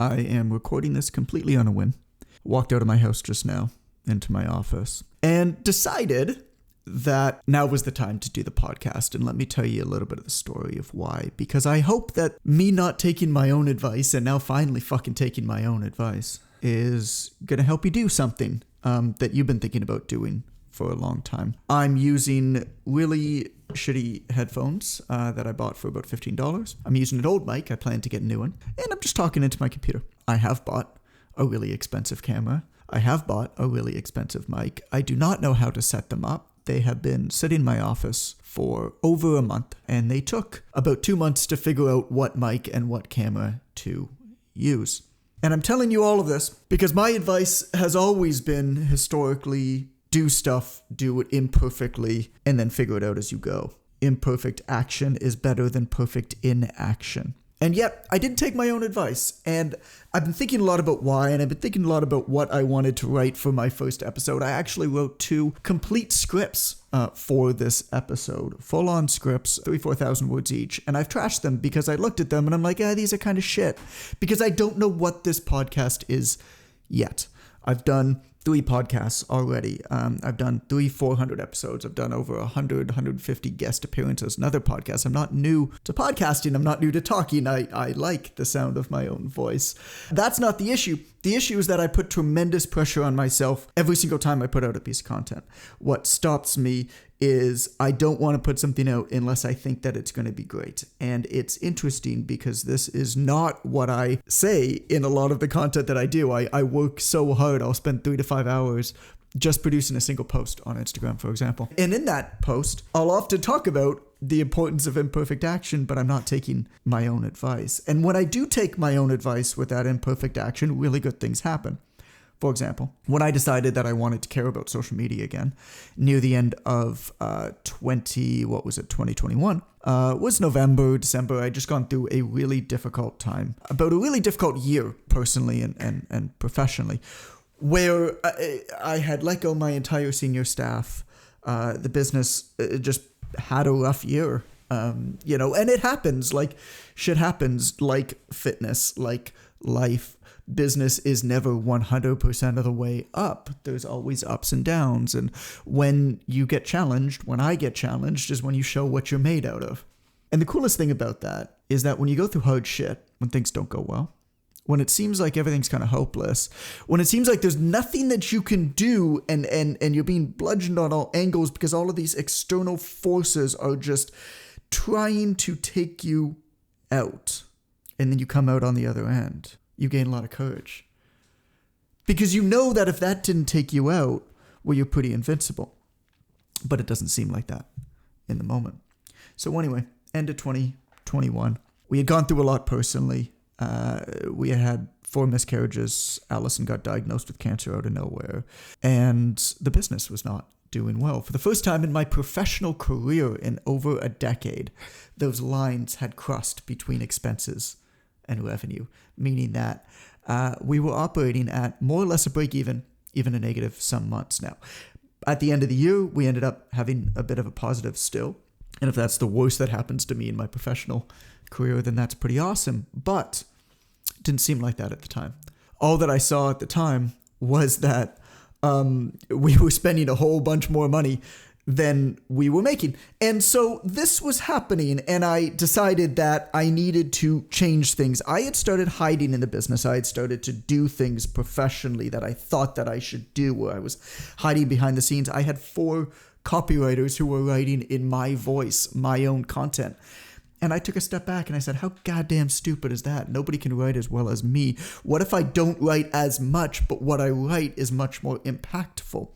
I am recording this completely on a whim. Walked out of my house just now into my office and decided that now was the time to do the podcast. And let me tell you a little bit of the story of why. Because I hope that me not taking my own advice and now finally fucking taking my own advice is going to help you do something that you've been thinking about doing for a long time. I'm using really shitty headphones that I bought for about $15. I'm using an old mic. I plan to get a new one. And I'm just talking into my computer. I have bought a really expensive camera. I have bought a really expensive mic. I do not know how to set them up. They have been sitting in my office for over a month, and they took about 2 months to figure out what mic and what camera to use. And I'm telling you all of this because my advice has always been historically do stuff, do it imperfectly, and then figure it out as you go. Imperfect action is better than perfect inaction. And yet, I didn't take my own advice, and I've been thinking a lot about why, and I've been thinking a lot about what I wanted to write for my first episode. I actually wrote 2 complete scripts for this episode, full-on scripts, 3,000-4,000 words each, and I've trashed them because I looked at them and I'm like, these are kind of shit, because I don't know what this podcast is yet. I've done 3 podcasts already. I've done 400 episodes. I've done over 150 guest appearances and other podcasts. I'm not new to podcasting. I'm not new to talking. I like the sound of my own voice. That's not the issue. The issue is that I put tremendous pressure on myself every single time I put out a piece of content. What stops me is I don't want to put something out unless I think that it's going to be great. And it's interesting because this is not what I say in a lot of the content that I do. I work so hard. I'll spend 3 to 5 hours just producing a single post on Instagram, for example. And in that post, I'll often talk about the importance of imperfect action, but I'm not taking my own advice. And when I do take my own advice with that imperfect action, really good things happen. For example, when I decided that I wanted to care about social media again, near the end of 2021, was November, December. I just gone through a really difficult time, about a really difficult year personally and professionally, where I had let go my entire senior staff. The business just had a rough year, and it happens, like shit happens, like fitness, like life. Business is never 100% of the way up. There's always ups and downs. And when you get challenged, when I get challenged, is when you show what you're made out of. And the coolest thing about that is that when you go through hard shit, when things don't go well, when it seems like everything's kind of hopeless, when it seems like there's nothing that you can do and you're being bludgeoned on all angles because all of these external forces are just trying to take you out. And then you come out on the other end. You gain a lot of courage. Because you know that if that didn't take you out, well, you're pretty invincible. But it doesn't seem like that in the moment. So anyway, end of 2021. We had gone through a lot personally. We had 4 miscarriages. Allison got diagnosed with cancer out of nowhere. And the business was not doing well. For the first time in my professional career in over a decade, those lines had crossed between expenses and revenue, meaning that we were operating at more or less a break even a negative some months now. At the end of the year, we ended up having a bit of a positive still. And if that's the worst that happens to me in my professional career, then that's pretty awesome. But it didn't seem like that at the time. All that I saw at the time was that we were spending a whole bunch more money than we were making. And so this was happening, and I decided that I needed to change things. I had started hiding in the business. I had started to do things professionally that I thought that I should do, where I was hiding behind the scenes. I had 4 copywriters who were writing in my voice, my own content. And I took a step back and I said, how goddamn stupid is that? Nobody can write as well as me. What if I don't write as much, but what I write is much more impactful?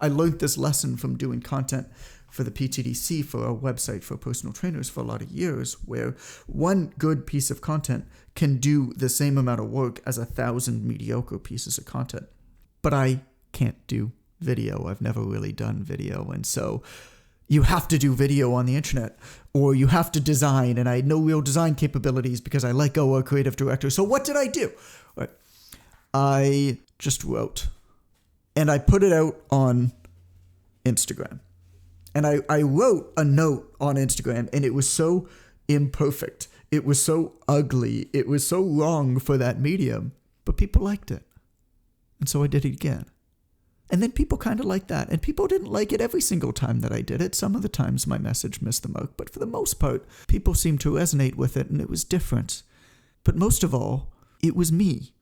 I learned this lesson from doing content for the PTDC, for our website for personal trainers for a lot of years, where one good piece of content can do the same amount of work as 1,000 mediocre pieces of content. But I can't do video. I've never really done video. And so you have to do video on the internet, or you have to design. And I had no real design capabilities because I let go of a creative director. So what did I do? Right. I just wrote. And I put it out on Instagram. And I wrote a note on Instagram, and it was so imperfect. It was so ugly. It was so wrong for that medium. But people liked it. And so I did it again. And then people kind of liked that. And people didn't like it every single time that I did it. Some of the times my message missed the mark. But for the most part, people seemed to resonate with it, and it was different. But most of all, it was me.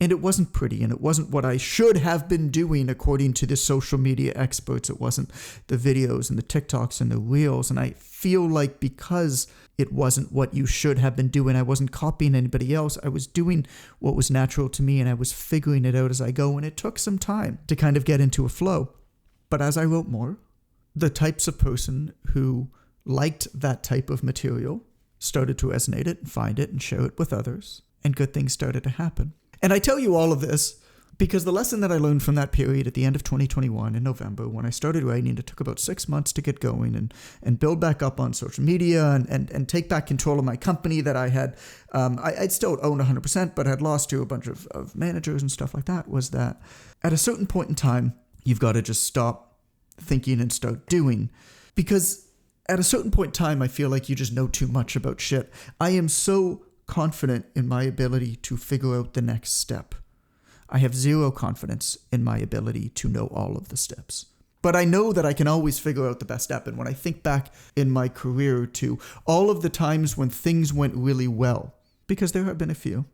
And it wasn't pretty, and it wasn't what I should have been doing according to the social media experts. It wasn't the videos and the TikToks and the Reels. And I feel like because it wasn't what you should have been doing, I wasn't copying anybody else. I was doing what was natural to me, and I was figuring it out as I go. And it took some time to kind of get into a flow. But as I wrote more, the types of person who liked that type of material started to resonate it and find it and share it with others. And good things started to happen. And I tell you all of this because the lesson that I learned from that period at the end of 2021 in November, when I started writing, it took about 6 months to get going and build back up on social media and take back control of my company that I had. I'd still owned 100%, but had lost to a bunch of managers and stuff like that, was that at a certain point in time, you've got to just stop thinking and start doing. Because at a certain point in time, I feel like you just know too much about shit. I am so confident in my ability to figure out the next step. I have zero confidence in my ability to know all of the steps. But I know that I can always figure out the best step. And when I think back in my career to all of the times when things went really well, because there have been a few,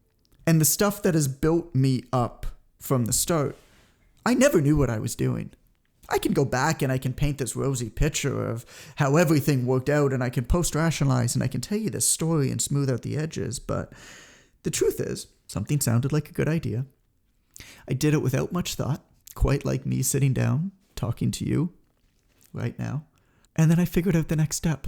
and the stuff that has built me up from the start, I never knew what I was doing. I can go back and I can paint this rosy picture of how everything worked out, and I can post-rationalize and I can tell you this story and smooth out the edges. But the truth is, something sounded like a good idea. I did it without much thought, quite like me sitting down, talking to you right now. And then I figured out the next step.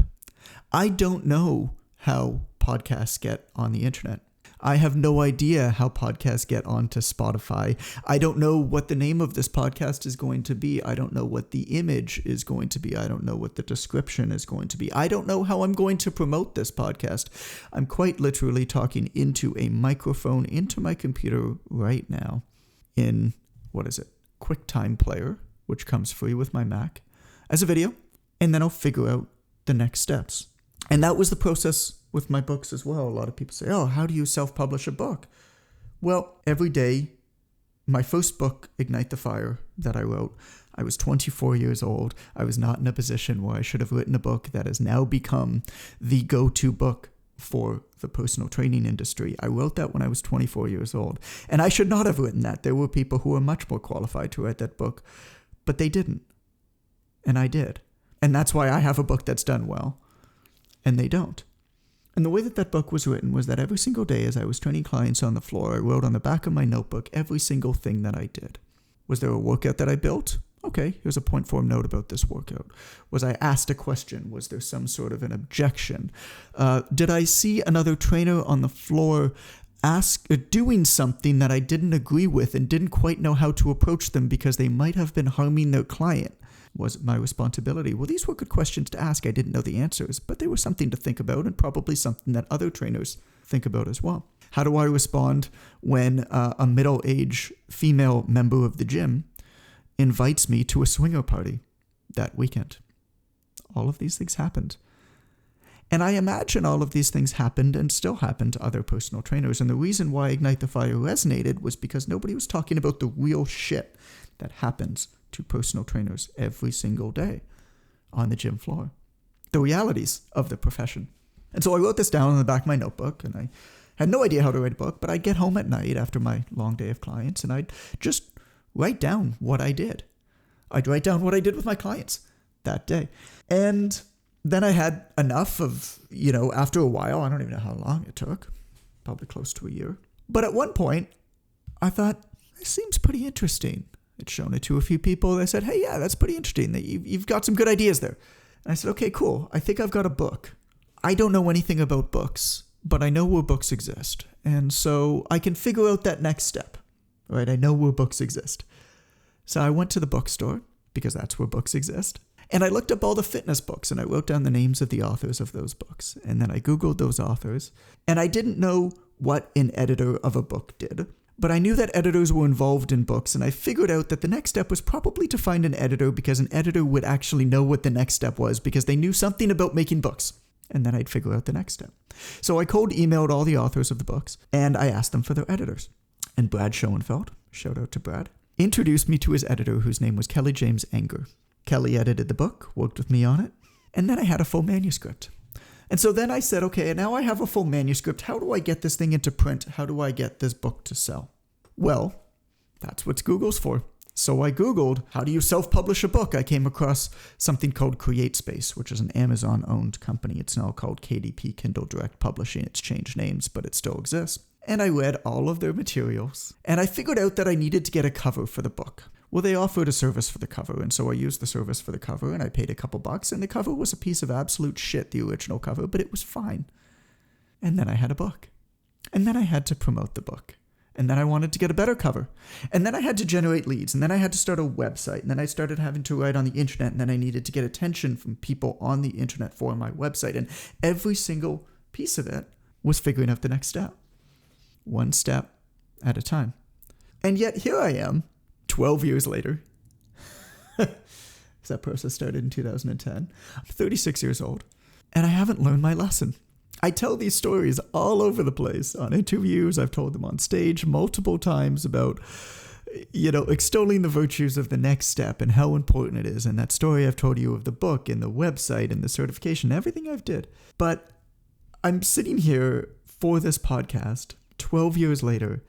I don't know how podcasts get on the internet. I have no idea how podcasts get onto Spotify. I don't know what the name of this podcast is going to be. I don't know what the image is going to be. I don't know what the description is going to be. I don't know how I'm going to promote this podcast. I'm quite literally talking into a microphone, into my computer right now in, QuickTime Player, which comes free with my Mac, as a video, and then I'll figure out the next steps. And that was the process with my books as well. A lot of people say, oh, how do you self-publish a book? Well, every day, my first book, Ignite the Fire, that I wrote, I was 24 years old. I was not in a position where I should have written a book that has now become the go-to book for the personal training industry. I wrote that when I was 24 years old. And I should not have written that. There were people who were much more qualified to write that book, but they didn't. And I did. And that's why I have a book that's done well, and they don't. And the way that that book was written was that every single day as I was training clients on the floor, I wrote on the back of my notebook every single thing that I did. Was there a workout that I built? Okay, here's a point form note about this workout. Was I asked a question? Was there some sort of an objection? Did I see another trainer on the floor doing something that I didn't agree with and didn't quite know how to approach them because they might have been harming their client? Was it my responsibility? Well, these were good questions to ask. I didn't know the answers, but they were something to think about, and probably something that other trainers think about as well. How do I respond when a middle-aged female member of the gym invites me to a swinger party that weekend? All of these things happened. And I imagine all of these things happened and still happen to other personal trainers. And the reason why Ignite the Fire resonated was because nobody was talking about the real shit that happens to personal trainers every single day on the gym floor. The realities of the profession. And so I wrote this down in the back of my notebook, and I had no idea how to write a book, but I'd get home at night after my long day of clients, and I'd just write down what I did. I'd write down what I did with my clients that day. And then I had enough of, after a while, I don't even know how long it took, probably close to a year. But at one point, I thought, this seems pretty interesting. I'd shown it to a few people. They said, hey, yeah, that's pretty interesting. You've got some good ideas there. And I said, okay, cool. I think I've got a book. I don't know anything about books, but I know where books exist. And so I can figure out that next step, right? I know where books exist. So I went to the bookstore, because that's where books exist. And I looked up all the fitness books, and I wrote down the names of the authors of those books. And then I Googled those authors. And I didn't know what an editor of a book did, but I knew that editors were involved in books, and I figured out that the next step was probably to find an editor, because an editor would actually know what the next step was, because they knew something about making books. And then I'd figure out the next step. So I cold emailed all the authors of the books, and I asked them for their editors. And Brad Schoenfeld, shout out to Brad, introduced me to his editor, whose name was Kelly James Anger. Kelly edited the book, worked with me on it, and then I had a full manuscript. And so then I said, okay, now I have a full manuscript. How do I get this thing into print? How do I get this book to sell? Well, that's what Google's for. So I Googled, how do you self-publish a book? I came across something called CreateSpace, which is an Amazon-owned company. It's now called KDP, Kindle Direct Publishing. It's changed names, but it still exists. And I read all of their materials, and I figured out that I needed to get a cover for the book. Well, they offered a service for the cover, and so I used the service for the cover, and I paid a couple bucks, and the cover was a piece of absolute shit, the original cover, but it was fine. And then I had a book. And then I had to promote the book. And then I wanted to get a better cover. And then I had to generate leads, and then I had to start a website, and then I started having to write on the internet, and then I needed to get attention from people on the internet for my website, and every single piece of it was figuring out the next step. One step at a time. And yet here I am, 12 years later. That process started in 2010. I'm 36 years old, and I haven't learned my lesson. I tell these stories all over the place on interviews. I've told them on stage multiple times about, extolling the virtues of the next step and how important it is. And that story I've told you of the book and the website and the certification, everything I've did. But I'm sitting here for this podcast 12 years later,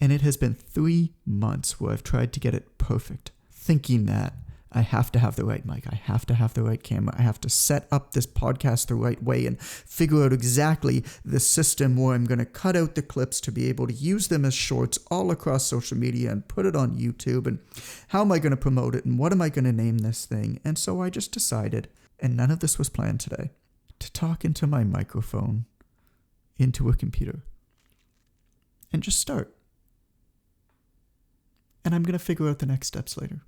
and it has been 3 months where I've tried to get it perfect, thinking that I have to have the right mic, I have to have the right camera, I have to set up this podcast the right way and figure out exactly the system where I'm going to cut out the clips to be able to use them as shorts all across social media and put it on YouTube, and how am I going to promote it, and what am I going to name this thing? And so I just decided, and none of this was planned today, to talk into my microphone, into a computer, and just start. And I'm going to figure out the next steps later.